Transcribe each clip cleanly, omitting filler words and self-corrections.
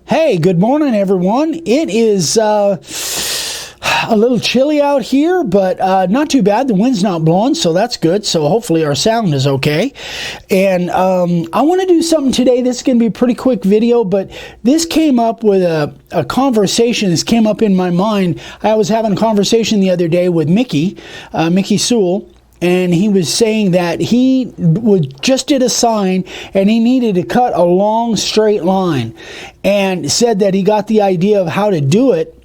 Hey, good morning, everyone. It is a little chilly out here, but not too bad. The wind's not blowing, so that's good. So hopefully our sound is okay. And I want to do something today. This is going to be a pretty quick video, but this came up with a conversation. This came up in my mind. I was having a conversation the other day with Mickey Sewell. And he was saying that he just did a sign and he needed to cut a long straight line, and said that he got the idea of how to do it,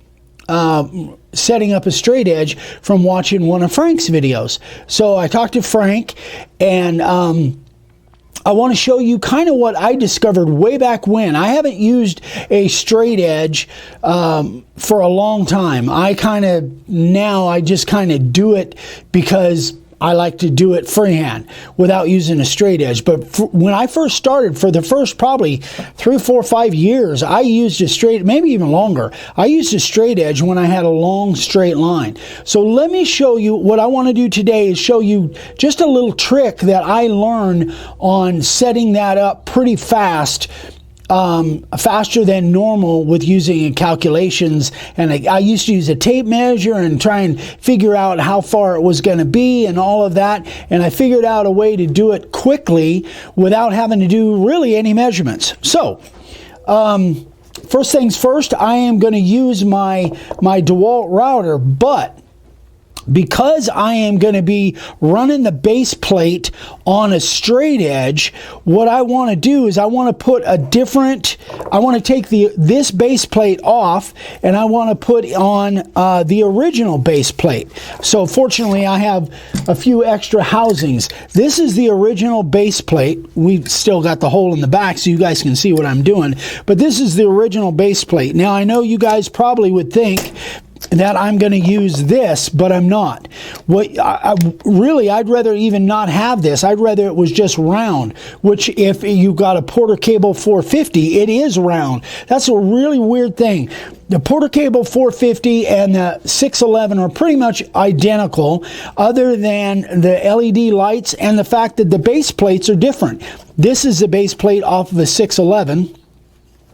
setting up a straight edge, from watching one of Frank's videos. So I talked to Frank, and I want to show you kind of what I discovered way back when. I haven't used a straight edge for a long time. I just kind of do it because I like to do it freehand without using a straight edge. But when I first started, for the first probably 3, 4, 5 years, I used a straight, maybe even longer. I used a straight edge when I had a long straight line. So let me show you what I want to do today, is show you just a little trick that I learned on setting that up pretty fast. Faster than normal with using calculations. And I used to use a tape measure and try and figure out how far it was going to be and all of that. And I figured out a way to do it quickly without having to do really any measurements. So, first things first, I am going to use my DeWalt router, but because I am going to be running the base plate on a straight edge, what I want to do is I want to take this base plate off, and I want to put on the original base plate. So fortunately, I have a few extra housings. This is the original base plate. We've still got the hole in the back so you guys can see what I'm doing, but this is the original base plate. Now, I know you guys probably would think that I'm going to use this, but I'm not. I'd rather even not have this. I'd rather it was just round, which if you got a Porter Cable 450, it is round. That's a really weird thing. The Porter Cable 450 and the 611 are pretty much identical, other than the LED lights and the fact that the base plates are different. This is the base plate off of the 611.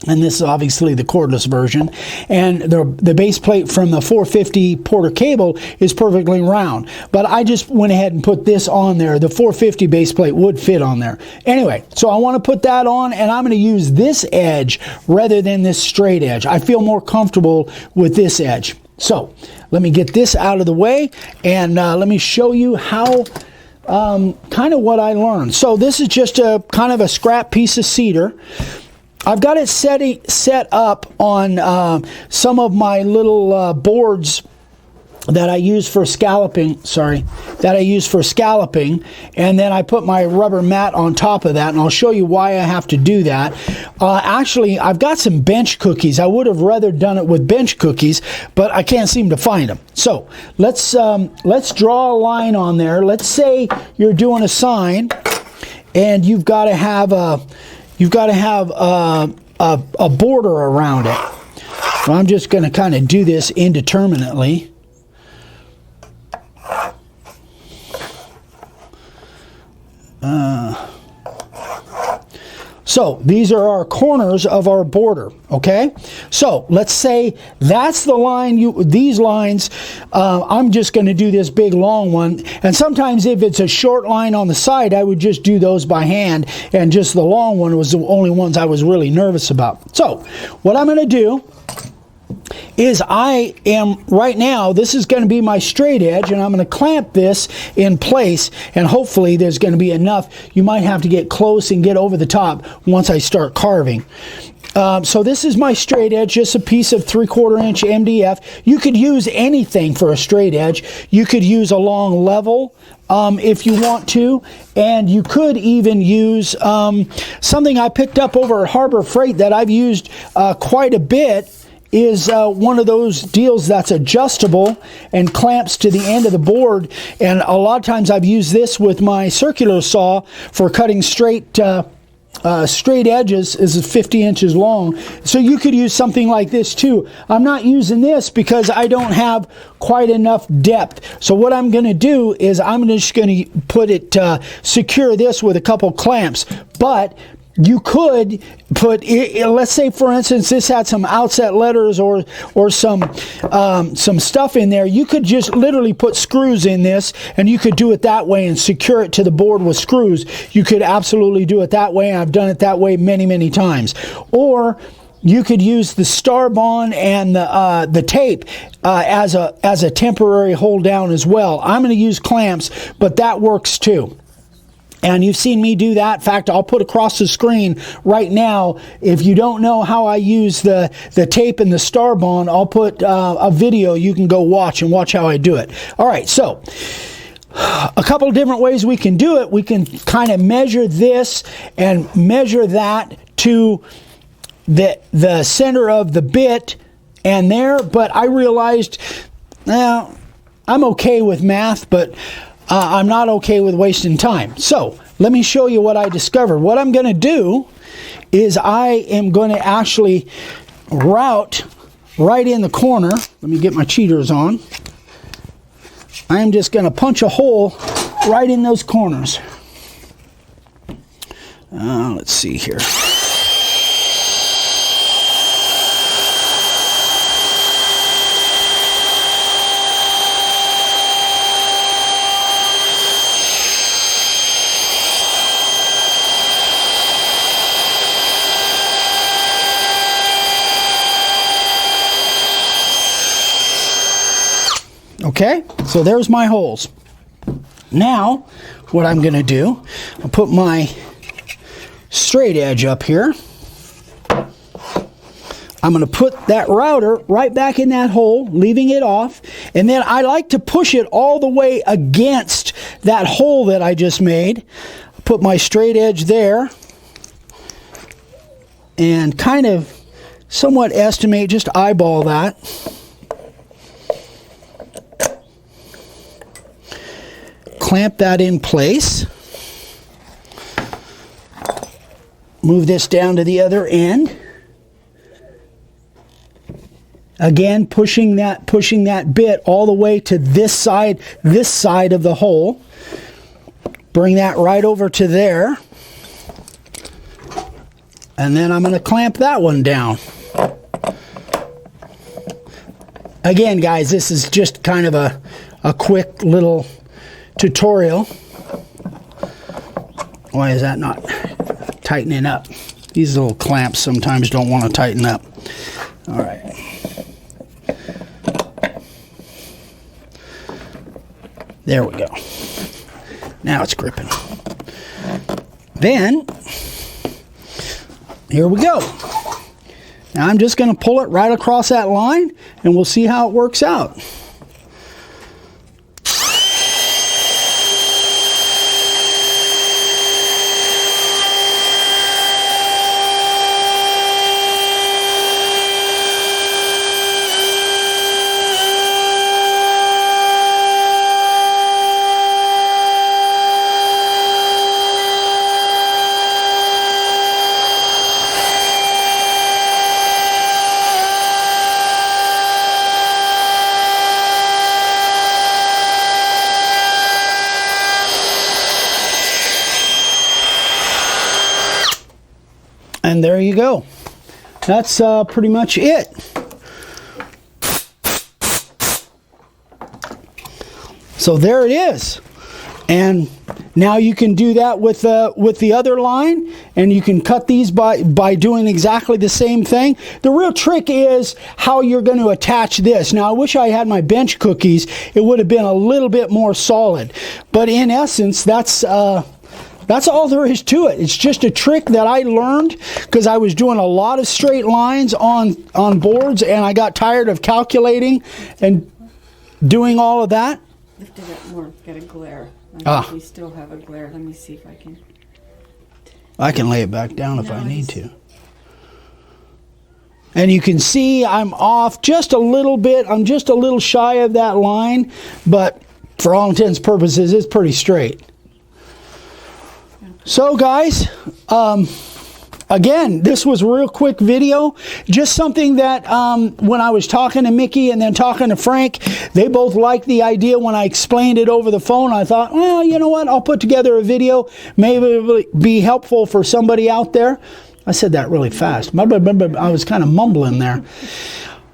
And this is obviously the cordless version. And the base plate from the 450 Porter Cable is perfectly round. But I just went ahead and put this on there. The 450 base plate would fit on there. Anyway, so I want to put that on, and I'm going to use this edge rather than this straight edge. I feel more comfortable with this edge. So let me get this out of the way, and let me show you how kind of what I learned. So this is just a kind of a scrap piece of cedar. I've got it set up on some of my little boards that I use for scalloping. And then I put my rubber mat on top of that, and I'll show you why I have to do that. Actually, I've got some bench cookies. I would have rather done it with bench cookies, but I can't seem to find them. So let's draw a line on there. Let's say you're doing a sign, and you've got to have a border around it. So I'm just going to kind of do this indeterminately. So these are our corners of our border, okay? So let's say that's the line, these lines, I'm just going to do this big long one. And sometimes if it's a short line on the side, I would just do those by hand, and just the long one was the only ones I was really nervous about. So what I'm going to do is right now, this is going to be my straight edge, and I'm going to clamp this in place, and hopefully there's going to be enough. You might have to get close and get over the top once I start carving. So this is my straight edge, just a piece of 3/4 inch MDF. You could use anything for a straight edge. You could use a long level if you want to, and you could even use something I picked up over at Harbor Freight that I've used quite a bit. Is one of those deals that's adjustable and clamps to the end of the board. And a lot of times I've used this with my circular saw for cutting straight edges. Is 50 inches long. So you could use something like this too. I'm not using this because I don't have quite enough depth. So what I'm going to do is I'm just going to put it, secure this with a couple clamps. But you could put, let's say for instance, this had some outset letters or some stuff in there. You could just literally put screws in this, and you could do it that way and secure it to the board with screws. You could absolutely do it that way. I've done it that way many, many times. Or you could use the star bond and the tape as a temporary hold down as well. I'm going to use clamps, but that works too. And you've seen me do that. In fact, I'll put across the screen right now. If you don't know how I use the tape and the star bond, I'll put a video you can go watch and watch how I do it. All right, so a couple of different ways we can do it. We can kind of measure this and measure that to the center of the bit and there. But I realized, now I'm okay with math, but I'm not okay with wasting time. So let me show you what I discovered. What I'm going to do is I am going to actually route right in the corner. Let me get my cheaters on. I am just going to punch a hole right in those corners. Let's see here. Okay, so there's my holes. Now, what I'm going to do, I'll put my straight edge up here. I'm going to put that router right back in that hole, leaving it off. And then I like to push it all the way against that hole that I just made. Put my straight edge there. And kind of somewhat estimate, just eyeball that. Clamp that in place. Move this down to the other end. Again, pushing that bit all the way to this side of the hole. Bring that right over to there. And then I'm going to clamp that one down. Again, guys, this is just kind of a quick little tutorial. Why is that not tightening up? These little clamps sometimes don't want to tighten up. All right. There we go. Now it's gripping. Then, here we go. Now I'm just going to pull it right across that line, and we'll see how it works out. And there you go. That's pretty much it. So there it is. And now you can do that with the other line, and you can cut these by doing exactly the same thing. The real trick is how you're going to attach this. Now, I wish I had my bench cookies. It would have been a little bit more solid. But in essence, that's all there is to it. It's just a trick that I learned because I was doing a lot of straight lines on boards, and I got tired of calculating and doing all of that. Lift it up more, get a glare. We still have a glare. Let me see if I can. I can lay it back down if I need to. And you can see I'm off just a little bit. I'm just a little shy of that line, but for all intents and purposes, it's pretty straight. So guys, again, this was a real quick video. Just something that when I was talking to Mickey and then talking to Frank, they both liked the idea when I explained it over the phone. I thought, well, you know what? I'll put together a video. Maybe it'll be helpful for somebody out there. I said that really fast. I was kind of mumbling there.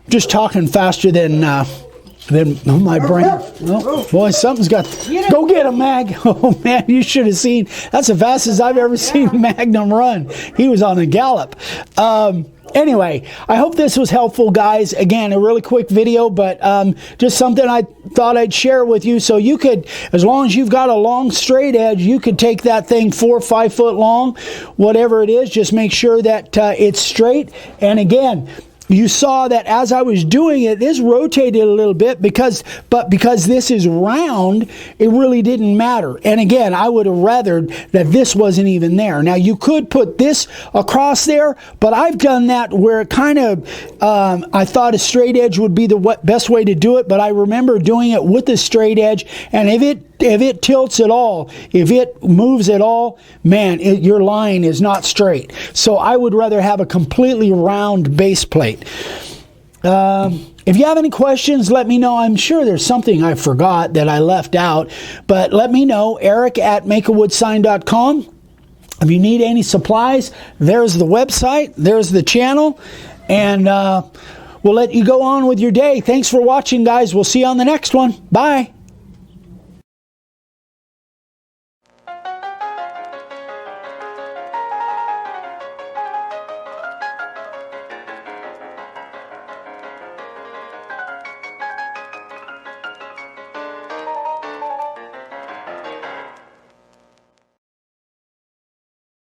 Just talking faster than my brain. Oh, boy, something's got... Go get him, Mag. Oh, man, you should have seen. That's the fastest I've ever seen Magnum run. He was on a gallop. Anyway, I hope this was helpful, guys. Again, a really quick video, but just something I thought I'd share with you. So you could, as long as you've got a long straight edge, you could take that thing 4 or 5 foot long, whatever it is. Just make sure that it's straight. And again, you saw that as I was doing it, this rotated a little bit because this is round, it really didn't matter. And again, I would have rathered that this wasn't even there. Now, you could put this across there, but I've done that where it kind of, I thought a straight edge would be the best way to do it, but I remember doing it with a straight edge, and if it tilts at all, if it moves at all, man, your line is not straight. So I would rather have a completely round base plate. If you have any questions, let me know. I'm sure there's something I forgot that I left out, but let me know. Eric@makeawoodsign.com. If you need any supplies, there's the website, there's the channel, and we'll let you go on with your day. Thanks for watching, guys. We'll see you on the next one. Bye.